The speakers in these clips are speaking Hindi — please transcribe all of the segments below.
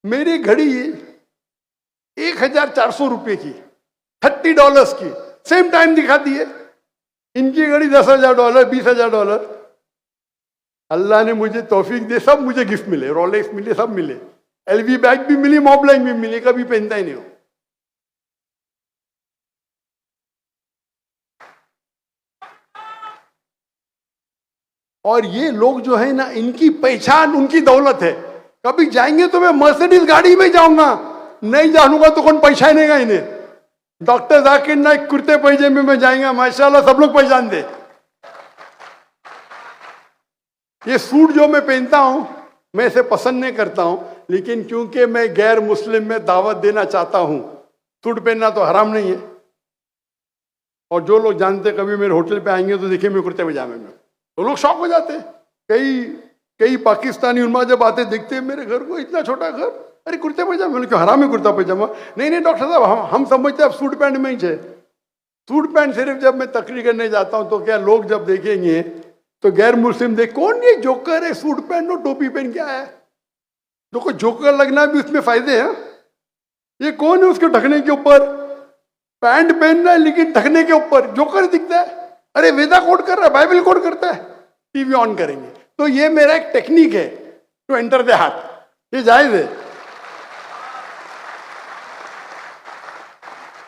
मेरी घड़ी $1,400 की, $30 की, सेम टाइम दिखाती है। इनकी घड़ी $10,000, $20,000। अल्लाह ने मुझे तौफीक दे, सब मुझे गिफ्ट मिले, रोलेक्स मिले, सब मिले, एलवी बैग भी मिली, मॉबलैंक भी मिली, कभी पहनता ही नहीं हो। और ये लोग जो है ना, इनकी पहचान उनकी दौलत है। कभी जाएंगे तो मैं मर्सिडीज गाड़ी में जाऊंगा, नहीं जानूंगा तो कौन पहचानेगा इन्हें। डॉक्टर जाकिर नाइक कुर्ते पैजामे में जाएंगे, माशाल्लाह सब लोग पहचान दे। ये सूट जो मैं पहनता हूं, मैं इसे पसंद नहीं करता हूं, लेकिन क्योंकि मैं गैर मुस्लिम में दावत देना चाहता हूं, सूट पहनना तो हराम नहीं है। और जो लोग जानते कभी मेरे होटल पे आएंगे तो देखिए मैं कुर्ते पजामे में, तो लोग शौक हो जाते हैं। कई पाकिस्तानी उन्मा जब आते देखते हैं मेरे घर को, इतना छोटा घर, अरे कुर्ते पजामा, मैंने क्यों हराम है कुर्ता पजामा? नहीं डॉक्टर साहब, हम समझते आप सूट पैंट में ही है। सूट पैंट सिर्फ जब मैं तकरीर करने जाता हूं तो क्या लोग जब देखेंगे तो गैर मुस्लिम देख, कौन ये जोकर है, सूट पैंट और टोपी पहन के आया है। देखो जोकर लगना भी उसमें फायदे हैं। ये कौन है उसके ढकने के ऊपर, पैंट पहनना है लेकिन ढकने के ऊपर जोकर दिखता है। अरे वेदा कोड कर रहा है, बाइबल कोड करता है। टीवी ऑन करेंगे तो ये मेरा एक टेक्निक है टू एंटर द हार्ट, ये जायज है।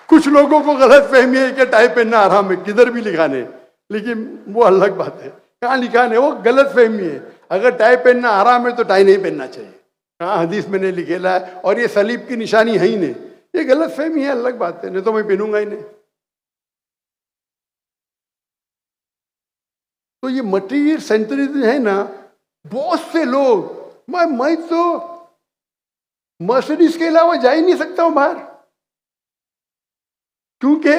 कुछ लोगों को गलत फहमी है कि टाई पहनना आराम है, किधर भी लिखा नहीं, लेकिन वो अलग बात है। कहाँ लिखा नहीं, वो गलत फहमी है। अगर टाई पहनना आराम है तो टाई नहीं पहनना चाहिए, कहाँ हदीस में नहीं लिखेला है। और ये सलीब की निशानी है ही नहीं, ये गलत फहमी है, अलग बात है, नहीं तो मैं पहनूंगा ही नहीं। तो ये मटीरियल सेंट्रिज्म है ना, बहुत से लोग, मैं तो मर्सिडीज के अलावा जा ही नहीं सकता हूं बाहर, क्योंकि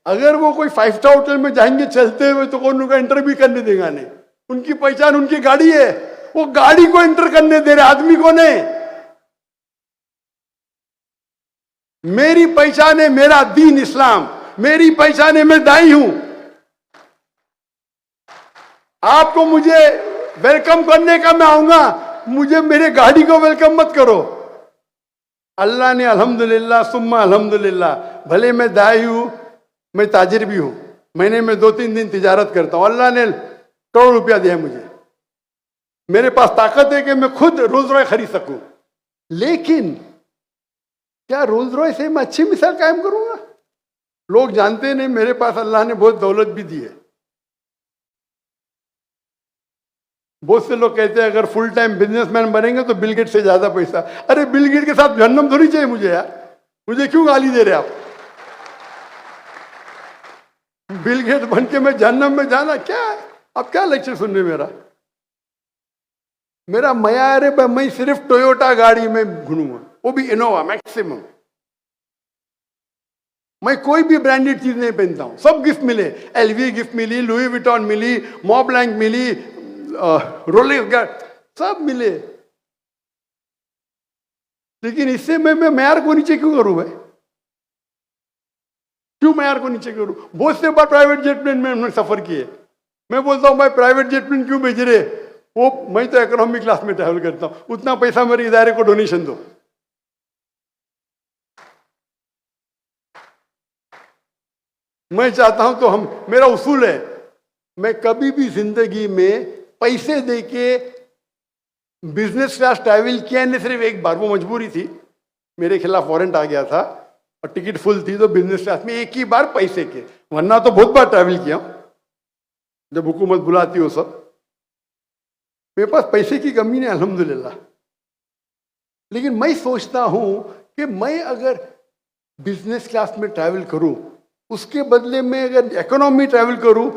अगर वो कोई 5 स्टार होटल में जाएंगे चलते हुए तो कौन उनका एंटर भी करने देगा नहीं। उनकी पहचान उनकी गाड़ी है, वो गाड़ी को एंटर करने दे रहे, आदमी को नहीं। मेरी पहचान है मेरा दीन इस्लाम, मेरी पहचान है मैं दाई हूं। आपको मुझे वेलकम करने का मैं आऊंगा, मुझे मेरे गाड़ी को वेलकम मत करो। अल्लाह ने अल्हम्दुलिल्लाह सुम्मा अल्हम्दुलिल्लाह, भले मैं दाई हूं, मैं ताजिर भी हूं, महीने में 2-3 दिन तिजारत करता हूं, अल्लाह ने करोड़ रुपया दिया मुझे, मेरे पास ताकत है कि मैं खुद रोल्स रॉयस खरीद सकूं। लेकिन क्या रोल्स रॉयस से मैं अच्छी मिसाल कायम करूंगा? लोग जानते नहीं मेरे पास अल्लाह ने बहुत दौलत भी दी है। बहुत से लोग कहते हैं अगर फुल टाइम बिजनेसमैन बनेंगे तो बिल गेट से ज्यादा पैसा। अरे बिल गेट के साथ जहन्नम थोड़ी चाहिए मुझे यार, मुझे क्यों गाली दे रहे आप? बिल गेट बन के मैं जहन्नम में जाना क्या है? अब क्या लेक्चर सुनने मेरा मयार है, मैं सिर्फ टोयोटा गाड़ी में घूमूंगा, वो भी इनोवा मैक्सिमम। मैं कोई भी ब्रांडेड चीज नहीं पहनता हूं, सब गिफ्ट मिले, एलवी गिफ्ट मिली, लुई विटॉन मिली, मॉबलैंक मिली, रोलेक्स सब मिले। लेकिन इससे मैं मैयार को नीचे क्यों करूं भाई? क्यों मैयार को नीचे करूं? बहुत से बार प्राइवेट जेट प्लेन में हमने सफर किए, मैं बोलता हूं भाई प्राइवेट जेट प्लेन क्यों भेज रहे? वो मैं तो इकोनॉमिक क्लास में ट्रैवल करता हूं, उतना पैसा मेरे इदारे को डोनेशन दो। मैं चाहता हूं तो मेरा उसूल है, मैं कभी भी जिंदगी में पैसे देके बिजनेस क्लास ट्रैवल किया नहीं, सिर्फ एक बार, वो मजबूरी थी, मेरे खिलाफ वारंट आ गया था और टिकट फुल थी, तो बिजनेस क्लास में एक ही बार पैसे के, वरना तो बहुत बार ट्रैवल किया जब हुकूमत बुलाती हो सब। मेरे पास पैसे की कमी नहीं अल्हम्दुलिल्लाह, लेकिन मैं सोचता हूं कि मैं अगर बिजनेस क्लास में ट्रैवल करूं, उसके बदले में अगर इकोनॉमी ट्रैवल करूं,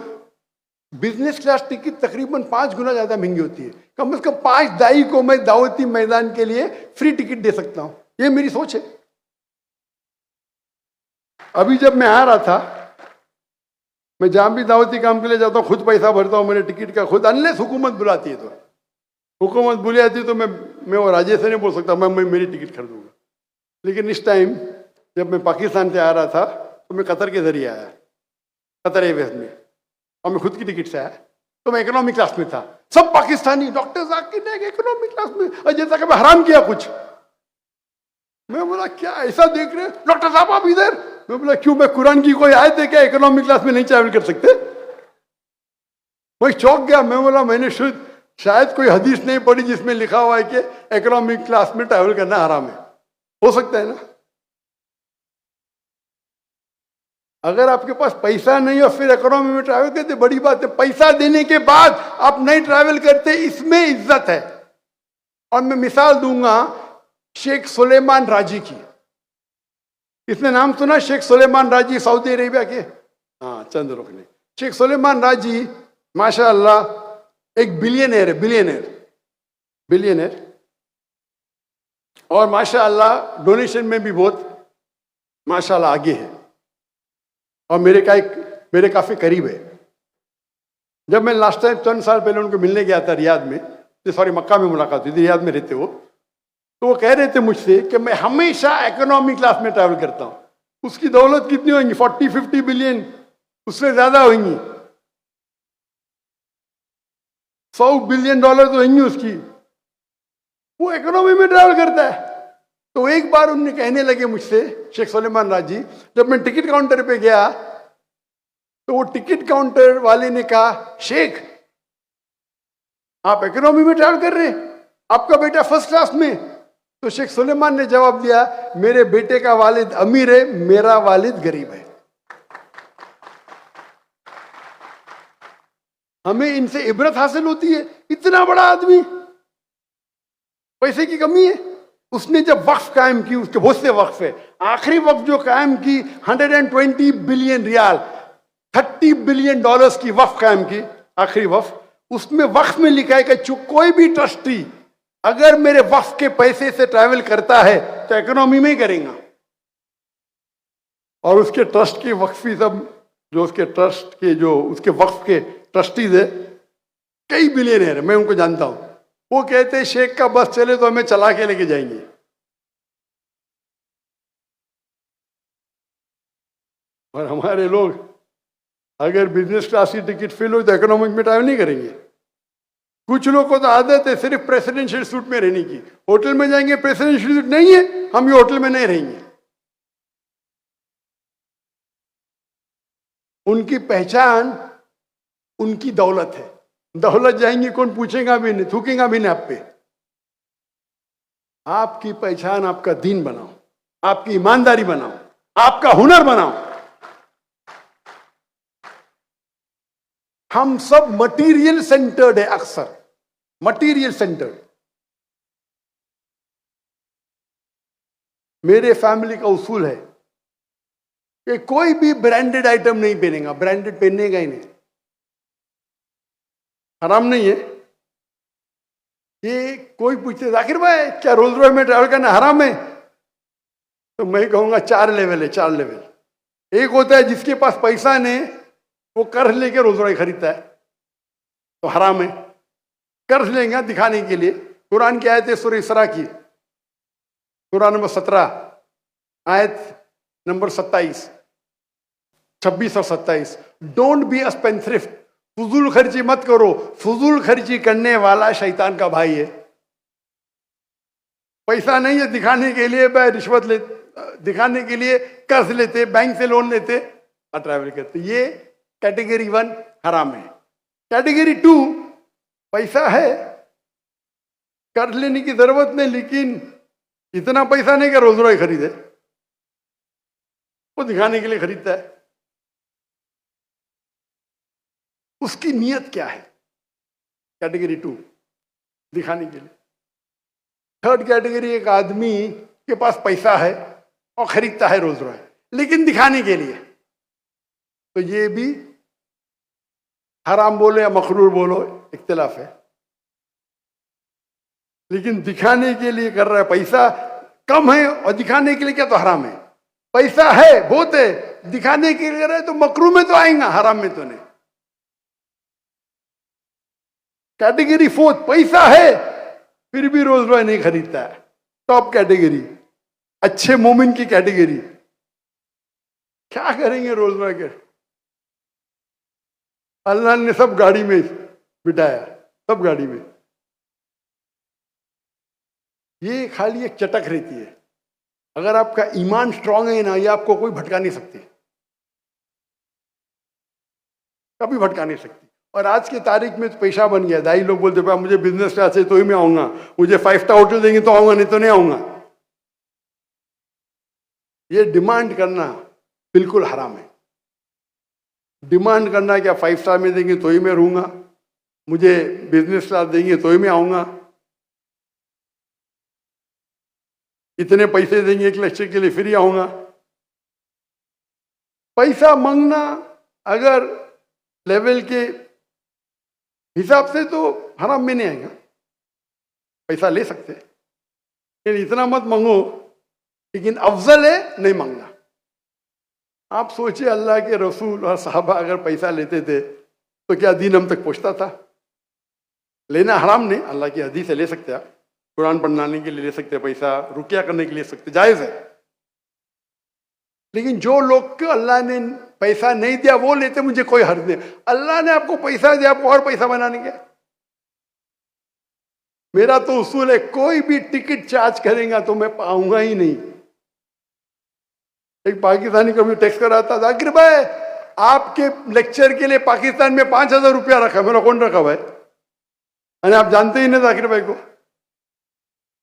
बिजनेस क्लास टिकट तकरीबन 5 गुना ज्यादा महंगी होती है। कम से कम 5 दाई को मैं दावती मैदान के लिए फ्री टिकट दे सकता हूं, ये मेरी सोच है। अभी जब मैं आ रहा था, मैं जहां भी दावती काम के लिए जाता हूं खुद पैसा भरता हूं मेरे टिकट का खुद, अनलेस हुकूमत बुलाती है। तो हुकूमत बुली आती तो मैं वो राजेश से नहीं बोल सकता मैं मेरी टिकट खरीदूंगा। लेकिन इस टाइम जब मैं पाकिस्तान से आ रहा था तो मैं कतर के जरिए आया, कतर एयरवेज में, और मैं खुद की टिकट से आया, तो मैं इकोनॉमिक क्लास में था। सब Pakistani doctor Zakir Naik economic class में, और जैसा कि मैं हराम किया कुछ। मैं बोला क्या ऐसा देख रहे डॉक्टर साहब आप इधर? मैं बोला क्यों, मैं कुरान की कोई आयत है क्या इकोनॉमिक क्लास में नहीं ट्रैवल कर सकते? मैं चौंक गया। मैं बोला मैंने शायद कोई हदीस नहीं पढ़ी जिसमें लिखा हुआ है कि इकोनॉमिक क्लास में ट्रैवल करना हराम है। हो सकता है ना? अगर आपके पास पैसा नहीं और फिर इकोनॉमी में ट्रैवल करते बड़ी बात है। पैसा देने के बाद आप नहीं ट्रैवल करते, इसमें इज्जत है। और मैं मिसाल दूंगा शेख सुलेमान राजी की। इसने नाम सुना शेख सुलेमान राजी, सऊदी अरेबिया के? हाँ, चंद लोग ने। शेख सुलेमान राजी माशाअल्लाह एक बिलियनर है, बिलियनर। और माशाअल्लाह डोनेशन में भी बहुत माशाअल्लाह आगे है और मेरे काफी करीब है। जब मैं लास्ट टाइम 3 साल पहले उनको मिलने गया था रियाद में, सॉरी मक्का में मुलाकात हुई थी, रियाद में रहते वो, तो वो कह रहे थे मुझसे कि मैं हमेशा इकोनॉमी क्लास में ट्रैवल करता हूं। उसकी दौलत कितनी होगी? 40-50 बिलियन, उससे ज्यादा होंगी। $100 बिलियन तो होंगी उसकी। वो इकोनॉमी में ट्रैवल करता है। तो एक बार उन्होंने कहने लगे मुझसे, शेख सुलेमान राजी, जब मैं टिकट काउंटर पे गया तो वो टिकट काउंटर वाले ने कहा, शेख आप इकोनॉमी में ट्रैवल कर रहे हैं, आपका बेटा फर्स्ट क्लास में? तो शेख सुलेमान ने जवाब दिया, मेरे बेटे का वालिद अमीर है, मेरा वालिद गरीब है। हमें इनसे इबरत हासिल होती है। इतना बड़ा आदमी, पैसे की कमी है। उसने जब वक्फ कायम की, उसके बहुत से वक्फ है, आखिरी वक्फ जो कायम की 120 बिलियन रियाल, $30 बिलियन की वक्फ कायम की, आखिरी वक्फ। उसमें वक्फ में लिखा है कि कोई भी ट्रस्टी अगर मेरे वक्फ के पैसे से ट्रैवल करता है तो इकोनॉमी में ही करेगा। और उसके ट्रस्ट के वक्फी सब जो उसके ट्रस्ट के जो उसके वक्फ के ट्रस्टीज है, कई बिलियनर है, मैं उनको जानता हूं। वो कहते हैं शेख का बस चले तो हमें चला के लेके जाएंगे। और हमारे लोग अगर बिजनेस क्लास की टिकट फिल हो तो इकोनॉमिक में ट्रैवल नहीं करेंगे। कुछ लोग को तो आदत है सिर्फ प्रेसिडेंशियल सूट में रहने की। होटल में जाएंगे, प्रेसिडेंशियल सूट नहीं है, हम ये होटल में नहीं रहेंगे। उनकी पहचान उनकी दौलत है। दौलत जाएंगी, कौन पूछेगा भी नहीं, थूकेगा भी नहीं आप पे। आपकी पहचान आपका दीन बनाओ, आपकी ईमानदारी बनाओ, आपका हुनर बनाओ। हम सब मटेरियल सेंटर्ड है, अक्सर मटेरियल सेंटर्ड। मेरे फैमिली का उसूल है कि कोई भी ब्रांडेड आइटम नहीं पहनेगा, ब्रांडेड पहनेगा ही नहीं। हराम नहीं है ये। कोई पूछते जाकिर भाई क्या रोल्स रॉयस में ट्रैवल करना हराम है? तो मैं कहूंगा 4 लेवल है, 4 लेवल। एक होता है जिसके पास पैसा नहीं, वो कर्ज लेके रोल्स रॉयस खरीदता है तो हराम है। कर्ज लेंगे दिखाने के लिए। कुरान की आयत है सूरह इसरा की, सूरह नंबर 17 आयत नंबर 26 और 27। डोंट बी अ स्पेंथ्रिफ्ट, फजूल खर्ची मत करो। फजूल खर्ची करने वाला शैतान का भाई है। पैसा नहीं है दिखाने के लिए, रिश्वत ले, दिखाने के लिए कर्ज लेते, बैंक से लोन लेते और ट्रैवल करते। ये कैटेगरी 1 हराम है। कैटेगरी 2 पैसा है, कर्ज लेने की जरूरत नहीं, लेकिन इतना पैसा नहीं कि रोल्स रॉयस खरीदे, वो दिखाने के लिए खरीदता है। उसकी नीयत क्या है? कैटेगरी 2 दिखाने के लिए। 3rd कैटेगरी एक आदमी के पास पैसा है और खरीदता है रोल्स रॉयस, लेकिन दिखाने के लिए। तो ये भी हराम बोलो या मखरूर बोलो, इख्तिलाफ है। लेकिन दिखाने के लिए कर रहा है, पैसा कम है और दिखाने के लिए क्या, तो हराम है। पैसा है बहुत है, दिखाने के लिए कर रहा है तो मकरूह में तो आएगा, हराम में तो नहीं। कैटेगरी 4 पैसा है फिर भी रोल्स रॉयस नहीं खरीदता है। टॉप कैटेगरी, अच्छे मोमिन की कैटेगरी। क्या करेंगे रोल्स रॉयस के? अल्लाह ने सब गाड़ी में बिठाया, सब गाड़ी में। ये खाली एक चटक रहती है। अगर आपका ईमान स्ट्रांग है ना, ये आपको कोई भटका नहीं सकती, कभी भटका नहीं सकती। और आज की तारीख में तो पैसा बन गया। दाई लोग बोलते मुझे बिजनेस क्लास है तो ही मैं आऊंगा, मुझे 5 स्टार होटल देंगे तो आऊंगा, नहीं तो नहीं आऊंगा। ये डिमांड करना बिल्कुल हराम है। डिमांड करना क्या 5 स्टार में देंगे तो ही मैं रहूंगा, मुझे बिजनेस क्लास देंगे तो ही मैं आऊंगा, इतने पैसे देंगे 1 लेक्चर के लिए फिर ही आऊंगा। पैसा मांगना अगर लेवल के हिसाब से तो हराम में नहीं आएगा, पैसा ले सकते हैं, लेकिन इतना मत मांगो। लेकिन अफजल है नहीं मांगना। आप सोचिए अल्लाह के रसूल और साहबा अगर पैसा लेते थे तो क्या दीन हम तक पहुंचता था? लेना हराम नहीं, अल्लाह की हदीस से ले सकते हैं, कुरान पढ़ाने के लिए ले सकते हैं, पैसा रुकिया करने के लिए ले सकते, जायज है। लेकिन जो लोग को अल्लाह ने पैसा नहीं दिया वो लेते, मुझे कोई हर्ज नहीं। अल्लाह ने आपको पैसा दिया, आपको और पैसा बनाने का। मेरा तो उसूल है, कोई भी टिकट चार्ज करेगा तो मैं पाऊंगा ही नहीं। एक पाकिस्तानी कभी टेक्स्ट कर रहा था, जाकिर भाई आपके लेक्चर के लिए पाकिस्तान में 5,000 रुपया रखा। मेरा कौन रखा भाई? अरे आप जानते ही नहीं जाकिर भाई को।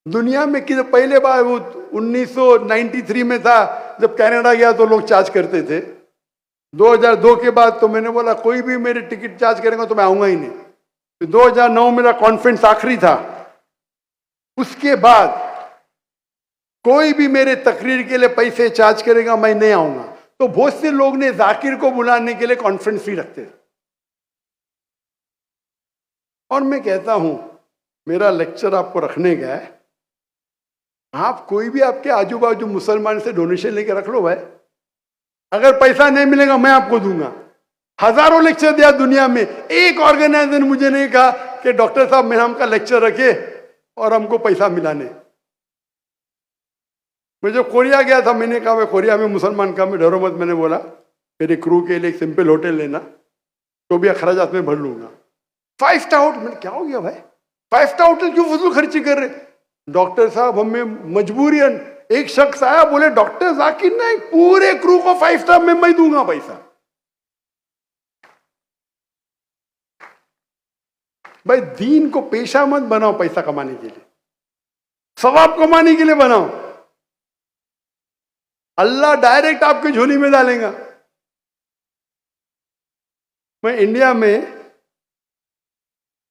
दुनिया में कि पहले बार वो 1993 में था, जब कनाडा गया तो लोग चार्ज करते थे। 2002 के बाद तो मैंने बोला कोई भी मेरे टिकट चार्ज करेगा तो मैं आऊंगा ही नहीं। तो 2009 मेरा कॉन्फ्रेंस आखिरी था, उसके बाद कोई भी मेरे तकरीर के लिए पैसे चार्ज करेगा मैं नहीं आऊंगा। तो बहुत से लोग ने जाकिर को बुलाने के लिए कॉन्फ्रेंस फी रखते थे। और मैं कहता हूं मेरा लेक्चर आपको रखने का है, आप कोई भी आपके आजू बाजू मुसलमान से डोनेशन लेके रख लो भाई। अगर पैसा नहीं मिलेगा मैं आपको दूंगा। हजारों लेक्चर दिया दुनिया में, एक ऑर्गेनाइजेशन मुझे नहीं कहा कि डॉक्टर साहब मेरा हमका लेक्चर रखे और हमको पैसा मिलाने। मैं जब कोरिया गया था, मैंने कहा मैं कोरिया में मुसलमान का मैं डरो मत, मैंने बोला मेरे क्रू के लिए एक सिंपल होटल लेना तो भी अखराजात में भर लूंगा। 5 स्टार होटल, मैंने क्या हो गया भाई 5 स्टार होटल क्यों फजूल खर्ची कर रहे? डॉक्टर साहब हमें मजबूरियन, एक शख्स आया बोले डॉक्टर जाकिर ने पूरे क्रू को 5 स्टार में मैं दूंगा पैसा। भाई दीन को पेशा मत बनाओ पैसा कमाने के लिए, सवाब कमाने के लिए बनाओ। अल्लाह डायरेक्ट आपके झोली में डालेगा। मैं इंडिया में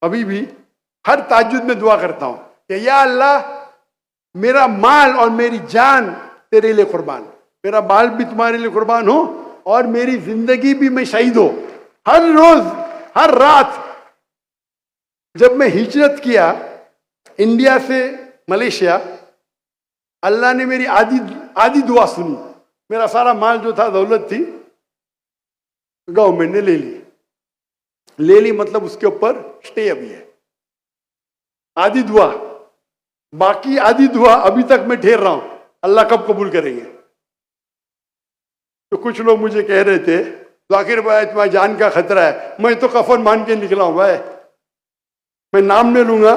अभी भी हर ताज्जुद में दुआ करता हूं कि या अल्लाह मेरा माल और मेरी जान तेरे लिए कुर्बान, मेरा बाल भी तुम्हारे लिए कुर्बान हो और मेरी जिंदगी भी मैं शहीद हो। हर रोज हर रात जब मैं हिजरत किया इंडिया से मलेशिया, अल्लाह ने मेरी आधी दुआ सुनी। मेरा सारा माल जो था, दौलत थी, गवर्नमेंट ने ले ली मतलब उसके ऊपर स्टे अभी है। आधी दुआ, बाकी आधी दुआ अभी तक मैं ठहर रहा हूं, अल्लाह कब कबूल करेंगे। तो कुछ लोग मुझे कह रहे थे जाकिर भाई तुम्हारी जान का खतरा है। मैं तो कफन मान के निकला हूं भाई, मैं नाम नहीं लूंगा।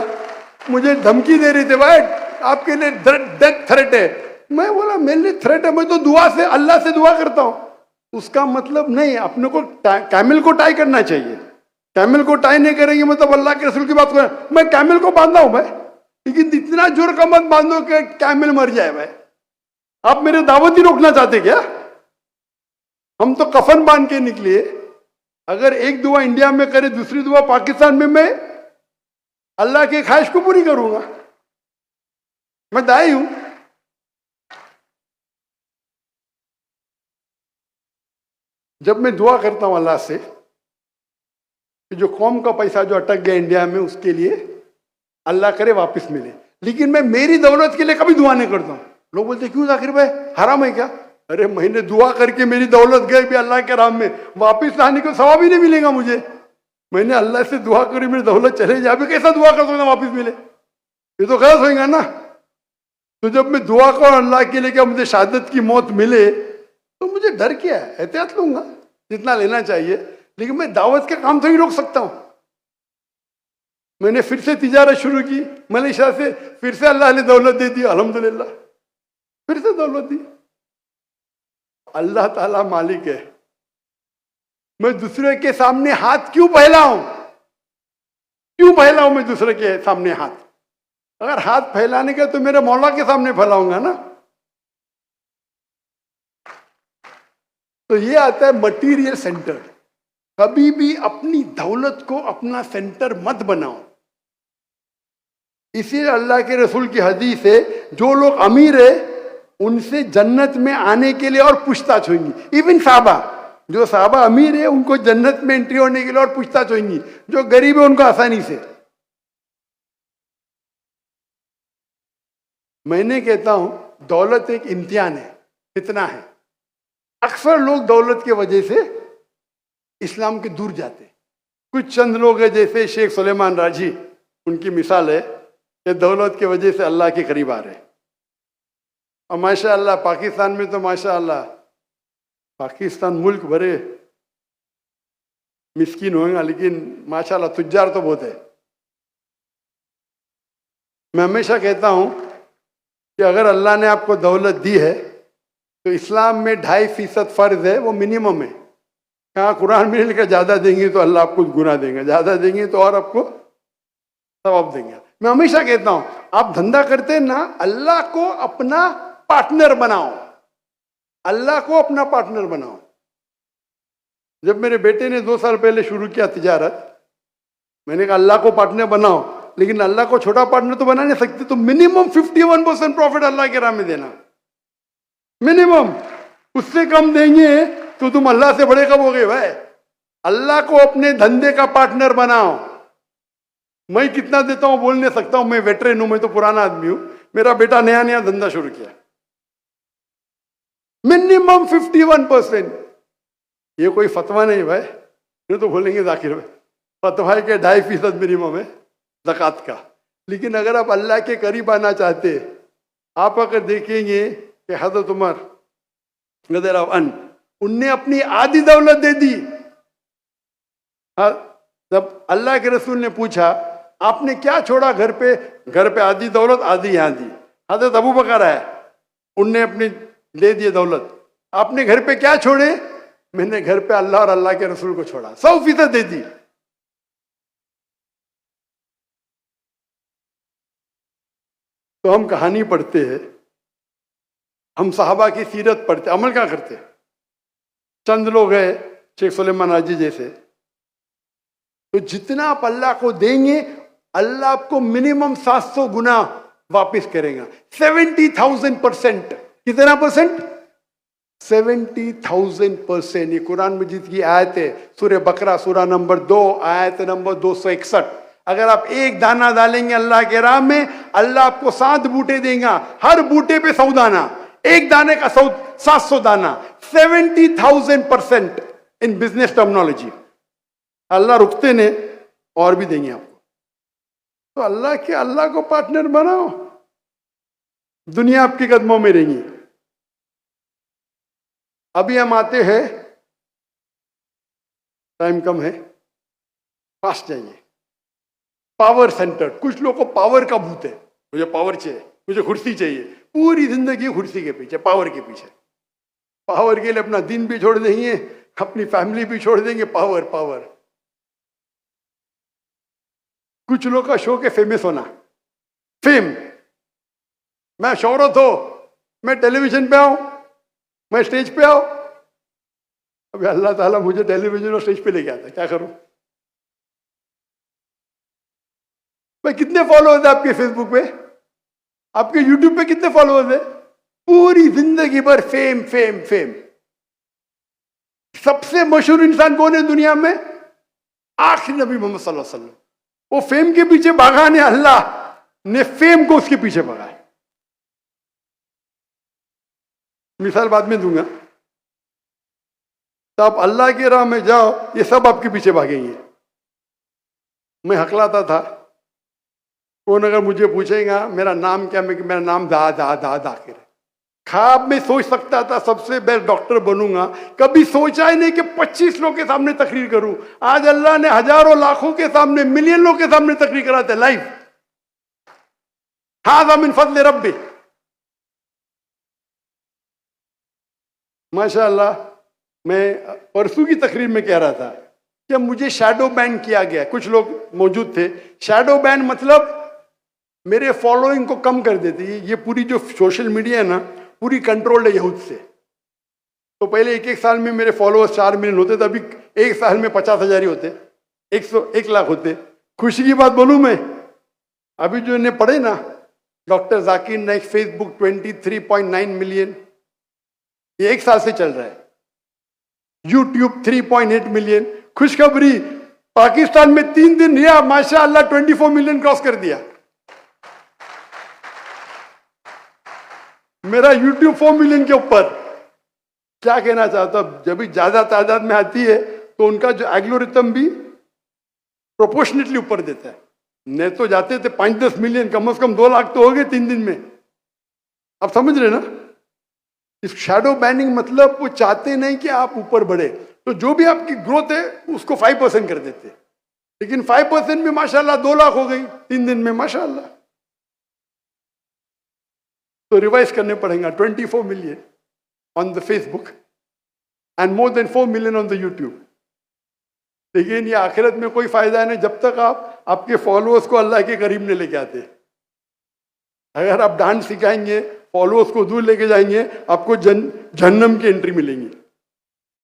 मुझे धमकी दे रहे थे भाई आपके लिए डेथ थ्रेट है। मैं बोला मेरे लिए थ्रेट है, मैं तो दुआ से अल्लाह से दुआ करता हूं। उसका मतलब नहीं, अपने को कैमल को टाई करना चाहिए। कैमल को टाई नहीं करेंगे मतलब अल्लाह के रसूल की बात करें। मैं कैमल को बांधा हूं भाई, लेकिन इतना जोर का मत बांधो कि कैमल मर जाए भाई। आप मेरे दावत ही रोकना चाहते क्या? हम तो कफन बांध के निकले। अगर एक दुआ इंडिया में करे, दूसरी दुआ पाकिस्तान में, मैं अल्लाह की ख्वाहिश को पूरी करूंगा। मैं दाई हूं। जब मैं दुआ करता हूं अल्लाह से कि जो कौम का पैसा जो अटक गया इंडिया में उसके लिए अल्लाह करे वापस मिले, लेकिन मैं मेरी दौलत के लिए कभी दुआ नहीं करता हूं। लोग बोलते क्यों जाकिर भाई हराम है क्या? अरे मैंने दुआ करके मेरी दौलत गई भी अल्लाह के राम में, वापस लाने को सवाब ही नहीं मिलेगा मुझे। मैंने अल्लाह से दुआ करी मेरी दौलत चले जाए, कैसा दुआ कर सकता वापस मिले? ये तो गलत होगा ना। तो जब मैं दुआ करूं अल्लाह के लिए क्या मुझे शहादत की मौत मिले तो मुझे डर क्या है? एहतियात लूंगा जितना लेना चाहिए, लेकिन मैं दावत के काम तो ही रोक सकता हूं। मैंने फिर से तिजारत शुरू की मलेशिया से, फिर से अल्लाह ने दौलत दे दी अल्हम्दुलिल्लाह। फिर से दौलत दी। अल्लाह ताला मालिक है, मैं दूसरे के सामने हाथ क्यों फैलाऊं? क्यों फैलाऊं मैं दूसरे के सामने हाथ? अगर हाथ फैलाने का तो मेरे मौला के सामने फैलाऊंगा ना। तो ये आता है मटीरियल सेंटर। कभी भी अपनी दौलत को अपना सेंटर मत बनाओ। इसीलिए अल्लाह के रसूल की हदीस है, जो लोग अमीर है उनसे जन्नत में आने के लिए और पूछताछ होगी। इवन साहबा, जो साहबा अमीर है उनको जन्नत में एंट्री होने के लिए और पूछताछ होगी, जो गरीब है उनको आसानी से। मैंने कहता हूं दौलत एक इम्तिहान है, कितना है। अक्सर लोग दौलत की वजह से इस्लाम के दूर जाते। कुछ चंद लोग हैं जैसे शेख सुलेमान राजी, उनकी मिसाल है कि दौलत की वजह से अल्लाह के करीब आ रहे। और माशाअल्लाह पाकिस्तान में तो माशाअल्लाह, पाकिस्तान मुल्क भरे मिस्किन होगा, लेकिन माशाअल्लाह तुज्जार तो बहुत है। मैं हमेशा कहता हूं कि अगर अल्लाह ने आपको दौलत दी है तो इस्लाम में 2.5% फर्ज है, वो मिनिमम है। कहाँ कुरान में लिखा ज्यादा देंगे तो अल्लाह आपको गुनाह देंगे, ज्यादा देंगे तो और आपको सवाब देंगे। मैं हमेशा कहता हूं आप धंधा करते हैं ना, अल्लाह को अपना पार्टनर बनाओ, अल्लाह को अपना पार्टनर बनाओ। जब मेरे बेटे ने 2 साल पहले शुरू किया तिजारत, मैंने कहा अल्लाह को पार्टनर बनाओ, लेकिन अल्लाह को छोटा पार्टनर तो बना नहीं सकते, तो मिनिमम 51% प्रॉफिट अल्लाह के राह में देना, मिनिमम। उससे कम देंगे तो तुम अल्लाह से बड़े कब हो गए भाई। अल्लाह को अपने धंधे का पार्टनर बनाओ। मैं कितना देता हूं बोल नहीं सकता हूं, मैं वेटरन हूं, मैं तो पुराना आदमी हूं। मेरा बेटा नया नया धंधा शुरू किया, मिनिमम 51%। ये कोई फतवा नहीं भाई, ये तो बोलेंगे जाकिर भाई फतवा है कि 2.5% मिनिमम है ज़कात का। लेकिन अगर आप अल्लाह के करीब आना चाहते, आप अगर देखेंगे कि हज़रत उमर रज़ियल्लाहु अन्हु, उनने अपनी आधी दौलत दे दी। जब अल्लाह के रसूल ने पूछा आपने क्या छोड़ा घर पे? घर पे आधी दौलत, आधी यहाँ दी। हज़रत अबू बकर है, उनने अपनी दे दिए दौलत। आपने घर पे क्या छोड़े? मैंने घर पे अल्लाह और अल्लाह के रसूल को छोड़ा, 100% दे दी। तो हम कहानी पढ़ते हैं, हम साहबा की सीरत पढ़ते, अमल क्या करते? चंद लोग हैं शेख सुलेमान राजी जैसे, तो जितना आप अल्लाह को देंगे अल्लाह आपको मिनिमम 700 गुना वापस करेगा। 70,000%। कितना परसेंट? 70,000%। ये कुरान मजीद की आयत है, सूरह बकरा सूरा नंबर 2 आयत नंबर 261। अगर आप एक दाना डालेंगे अल्लाह के राह में, अल्लाह आपको 7 बूटे देगा, हर बूटे पे 100 दाना, एक दाने का 700 दाना, 70,000% इन बिजनेस टर्मिनोलॉजी। अल्लाह रुकते ने और भी देंगे आपको। तो अल्लाह को पार्टनर बनाओ, दुनिया आपके कदमों में रहेगी। अभी हम आते हैं, टाइम कम है, फास्ट जाइए। पावर सेंटर, कुछ लोगों को पावर का भूत है, मुझे पावर चाहिए, मुझे कुर्सी चाहिए, पूरी जिंदगी कुर्सी के पीछे, पावर के पीछे। पावर के लिए अपना दिन भी छोड़ देंगे, अपनी फैमिली भी छोड़ देंगे, पावर पावर। कुछ लोग का शौक है फेमस होना, फेम। मैं शोहरत हो, मैं टेलीविजन पे आऊं, मैं स्टेज पे आऊं। अभी अल्लाह ताला मुझे टेलीविजन और स्टेज पे लेके आता है, क्या करूं? भाई कितने फॉलोअर्स है आपके फेसबुक पे, आपके यूट्यूब पे कितने फॉलोअर्स है? पूरी जिंदगी भर फेम फेम फेम। सबसे मशहूर इंसान कौन है दुनिया में? आखिरी नबी मोहम्मद सल्लल्लाहु अलैहि वसल्लम। वो फेम के पीछे भागा ने, अल्लाह ने फेम को उसके पीछे भगाया। मिसाल बाद में दूंगा। तो आप अल्लाह के राह में जाओ, ये सब आपके पीछे भागेंगे। मैं हकलाता था, कौन अगर मुझे पूछेगा मेरा नाम क्या, मैं मेरा नाम दा दा दा दाकिर है। ख्वाब में सोच सकता था सबसे बेस्ट डॉक्टर बनूंगा, कभी सोचा ही नहीं कि 25 लोग के सामने तकरीर करूं। आज अल्लाह ने हजारों लाखों के सामने, मिलियन लोग के सामने तकरीर कराते लाइव। हाज़ा मिन फज़्ल रब्बी। माशाल्लाह, मैं परसों की तकरीर में कह रहा था कि मुझे शैडो बैन किया गया। कुछ लोग मौजूद थे। शैडो बैन मतलब मेरे फॉलोइंग को कम कर देती है। ये पूरी जो सोशल मीडिया है ना, पूरी कंट्रोल्ड है यहूद से। तो पहले एक साल में मेरे फॉलोअर्स 4 मिलियन होते थे, अभी एक साल में 50,000 ही होते, 1 लाख होते। खुशी की बात बोलूं मैं, अभी जो इन्हें पढ़े ना doctor Zakir Naik, Facebook 23.9 million, ये 1 साल से चल रहा है। YouTube 3.8 million. खुशखबरी, पाकिस्तान में 3 दिन रिया माशाअल्लाह 24 मिलियन क्रॉस कर दिया। मेरा यूट्यूब 4 मिलियन के ऊपर। क्या कहना चाहता हूं, जब भी ज्यादा तादाद में आती है तो उनका जो एल्गोरिथम भी प्रोपोर्शनेटली ऊपर देता है। नहीं तो जाते थे 5-10 मिलियन, कम से कम 2 लाख तो हो गए 3 दिन में। आप समझ रहे ना? इस शैडो बैनिंग मतलब वो चाहते नहीं कि आप ऊपर बढ़े, तो जो भी आपकी ग्रोथ है उसको 5% कर देते। लेकिन 5% में माशाल्लाह 2 लाख हो गई 3 दिन में माशाल्लाह। तो रिवाइज करने पड़ेगा। 24 million on the Facebook and more than 4 million on the YouTube. लेकिन ये आखिरत में कोई फायदा नहीं जब तक आप आपके फॉलोअर्स को अल्लाह के करीब नहीं लेके आते। अगर आप डांस सिखाएंगे, फॉलोअर्स को दूर लेके जाएंगे, आपको जहन्नम की एंट्री मिलेंगी।